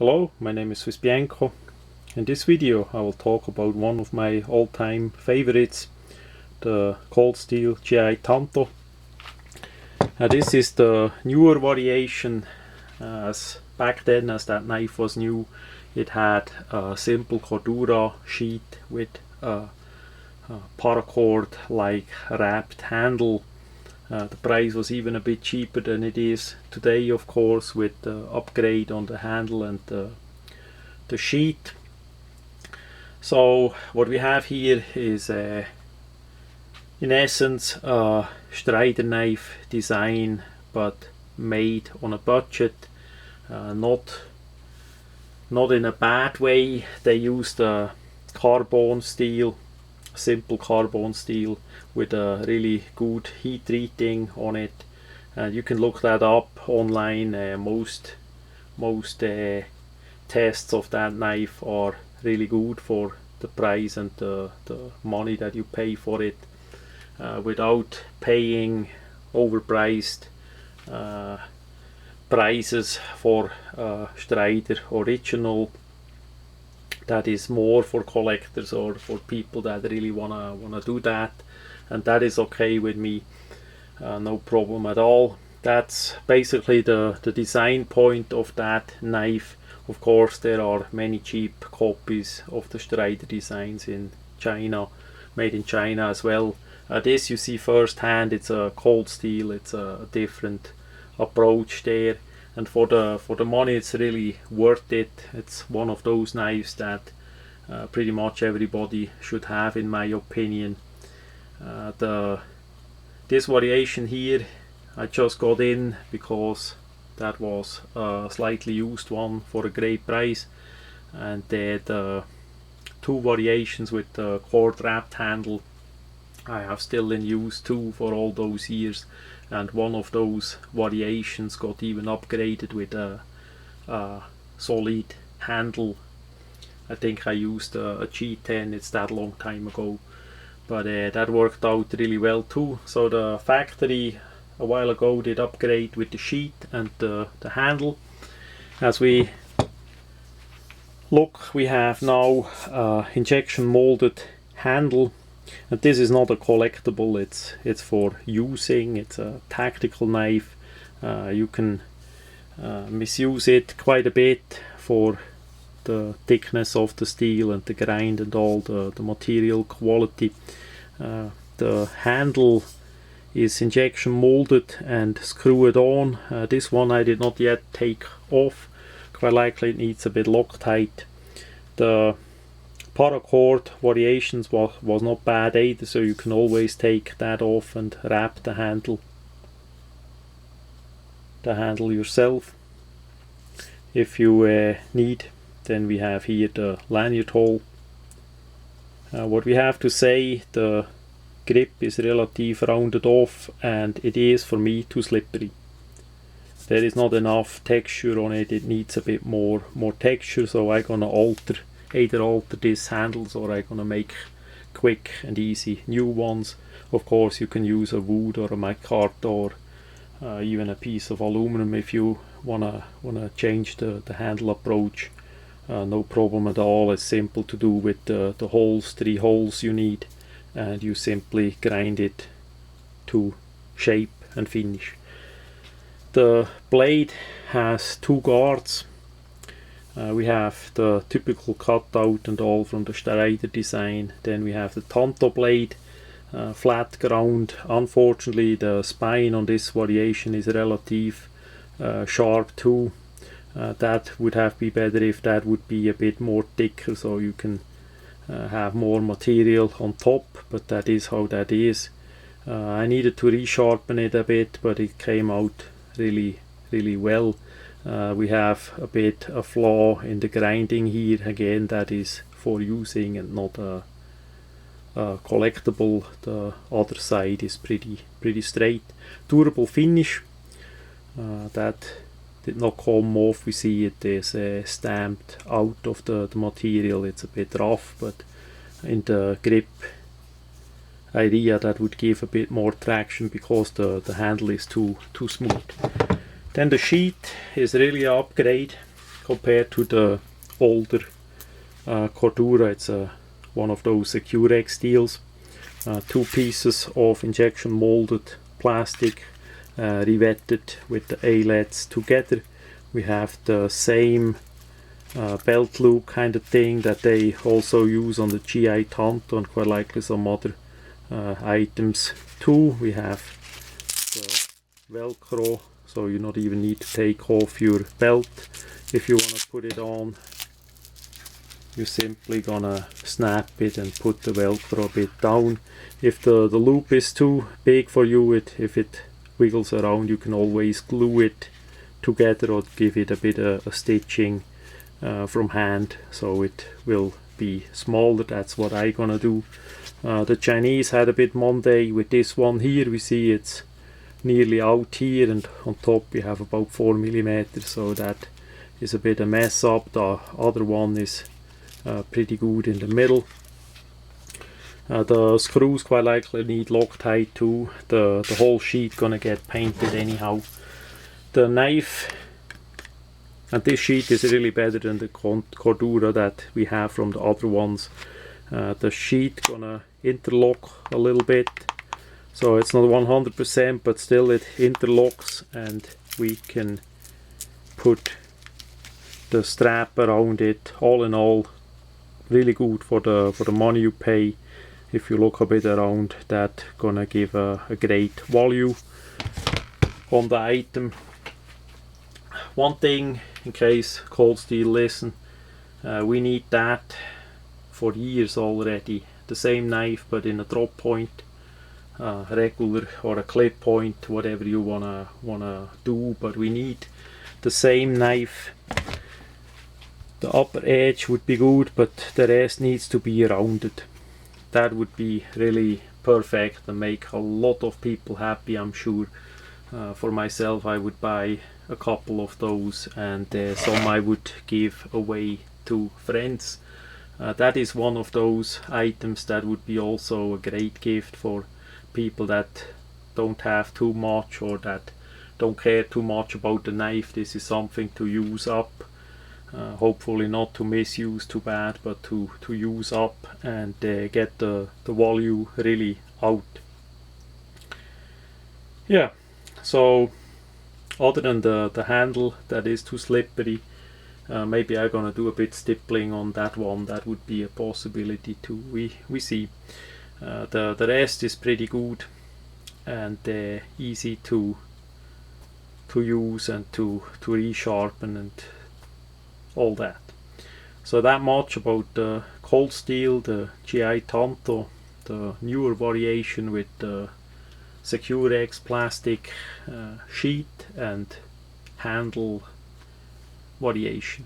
Hello, my name is swissbianco. In this video I will talk about one of my all-time favorites, the cold steel GI Tanto. This is the newer variation, as back then, as that knife was new, it had a simple Cordura sheet with a paracord like wrapped handle. The price was even a bit cheaper than it is today, of course, with the upgrade on the handle and the sheet. So what we have here is in essence a Strider knife design, but made on a budget, not in a bad way. They used a carbon steel, simple carbon steel with a really good heat treating on it, and you can look that up online. Most tests of that knife are really good for the price and the money that you pay for it, without paying overpriced prices for Strider original. That is more for collectors or for people that really wanna do that, and that is okay with me, no problem at all. That's basically the design point of that knife. Of course, there are many cheap copies of the Strider designs in China, made in China as well. This you see firsthand. It's a cold steel. It's a different approach there, and for the money it's really worth it. It's one of those knives that pretty much everybody should have, in my opinion. This variation here I just got in because that was a slightly used one for a great price, and the two variations with the cord wrapped handle I have still in use too for all those years, and one of those variations got even upgraded with a solid handle. I think I used a G10, it's that long time ago, but that worked out really well too. So the factory a while ago did upgrade with the sheet and the handle. As we look, we have now injection molded handle, and this is not a collectible. It's for using. It's a tactical knife. You can misuse it quite a bit for the thickness of the steel and the grind and all the material quality. The handle is injection molded and screwed on. This one I did not yet take off. Quite likely it needs a bit Loctite. The paracord variations was not bad either, so you can always take that off and wrap the handle yourself if you need. Then we have here the lanyard hole. What we have to say, the grip is relative rounded off, and it is for me too slippery. There is not enough texture on it. It needs a bit more texture, so I'm gonna either alter these handles, or I'm gonna make quick and easy new ones. Of course you can use a wood or a micarta or even a piece of aluminum if you wanna change the handle approach. No problem at all. It's simple to do with the holes, 3 holes you need, and you simply grind it to shape and finish. The blade has 2 guards. We have the typical cutout and all from the Strider design. Then we have the Tanto blade, flat ground. Unfortunately the spine on this variation is relative sharp too. That would have been better if that would be a bit more thicker, so you can have more material on top, but that is how that is. I needed to resharpen it a bit, but it came out really well. We have a bit of flaw in the grinding here. Again, that is for using and not a collectible. The other side is pretty straight. Durable finish. That did not come off. We see it is stamped out of the material. It's a bit rough, but in the grip idea that would give a bit more traction because the handle is too smooth. Then the sheet is really an upgrade. compared to the older Cordura. It's one of those Securex steels. Two pieces of injection molded plastic revetted with the eyelets together. We have the same belt loop kind of thing that they also use on the GI Tanto and quite likely some other items too. We have the Velcro, so you not even need to take off your belt if you want to put it on. You're simply gonna snap it and put the Velcro a bit down. If the loop is too big for you, if it wiggles around, you can always glue it together or give it a bit of a stitching from hand, so it will be smaller. That's what I gonna do. The Chinese had a bit Monday with this one here. We see it's nearly out here, and on top we have about 4 millimeters, so that is a bit a mess up. The other one is pretty good in the middle. The screws quite likely need Loctite too. The whole sheet gonna get painted anyhow. The knife, and this sheet is really better than the Cordura that we have from the other ones. The sheet gonna interlock a little bit, so it's not 100%, but still it interlocks, and we can put the strap around it. All in all, really good for the money you pay. If you look a bit around, that gonna give a great value on the item. One thing, in case Cold Steel listen, we need that for years already. The same knife but in a drop point, regular or a clip point, whatever you wanna do, but we need the same knife. The upper edge would be good, but the rest needs to be rounded. That would be really perfect and make a lot of people happy, I'm sure. For myself, I would buy a couple of those, and some I would give away to friends. That is one of those items that would be also a great gift for people that don't have too much or that don't care too much about the knife. This is something to use up. Hopefully not to misuse too bad, but to use up and get the value really out. Yeah, so other than the handle that is too slippery, maybe I'm gonna do a bit stippling on that one. That would be a possibility too. We see. The rest is pretty good and easy to use and to resharpen and all that. So that much about the Cold Steel, the GI Tanto, the newer variation with the Securex plastic sheet and handle variation.